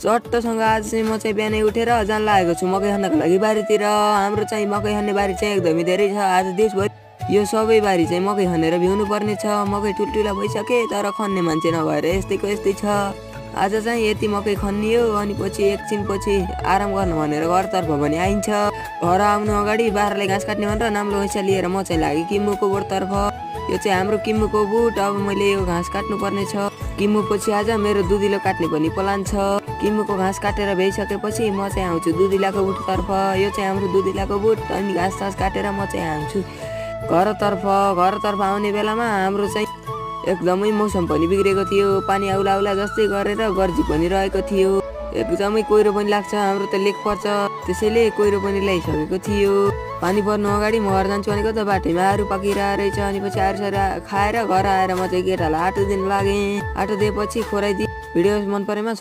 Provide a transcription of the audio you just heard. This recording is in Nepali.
चट्टसँग आज चाहिँ म चाहिँ बिहानै उठेर जान लागेको छु मकै खन्नको लागि बारीतिर। हाम्रो चाहिँ मकै खन्ने बारी चाहिँ एकदमै धेरै छ। आज दिउँसभरि यो सबै बारी चाहिँ मकै खनेर भ्याउनु पर्ने छ। मकै ठुल्ठुला भइसके तर खन्ने मान्छे नभएर यस्तैको यस्तै छ। आज चाहिँ यति मकै खनियो अनि पछि एकछिन पछि आराम गर्नु भनेर घरतर्फ पनि आइन्छ। घर आउनु अगाडि बाख्रालाई घाँस काट्ने भनेर नाम्लो हैसा लिएर म चाहिँ लागेँ किम्मुको बोटतर्फ। यो चाहिँ हाम्रो किम्मुको बुट। अब मैले यो घाँस काट्नु पर्ने छ। किम्मु पछि आज मेरो दुधिलो काट्ने पनि प्लान छ। किम्मुको घाँस काटेर भइसकेपछि म चाहिँ आउँछु दुधिलाको बुटतर्फ। यो चाहिँ हाम्रो दुधिलाको बुट। अनि घाँस काटेर म चाहिँ आउँछु घरतर्फ आउने बेलामा हाम्रो चाहिँ एकदमै मौसम पनि बिग्रेको थियो। पानी आउला आउला जस्तै गरेर गर्जी पनि रहेको थियो। एकदमै कुहिरो पनि लाग्छ। हाम्रो त लेक पर्छ त्यसैले कुहिरो पनि ल्याइसकेको थियो। पानी पर्नु अगाडि म घर जान्छु भनेको त बाटैमा आरू पाकिरहेको रहेछ। अनि पछि आरूसारू खाएर घर आएर म चाहिँ केटालाई आटो दिन लागेँ। आटो दिएपछि खोराइदिएँ। भिडियो मन परेमा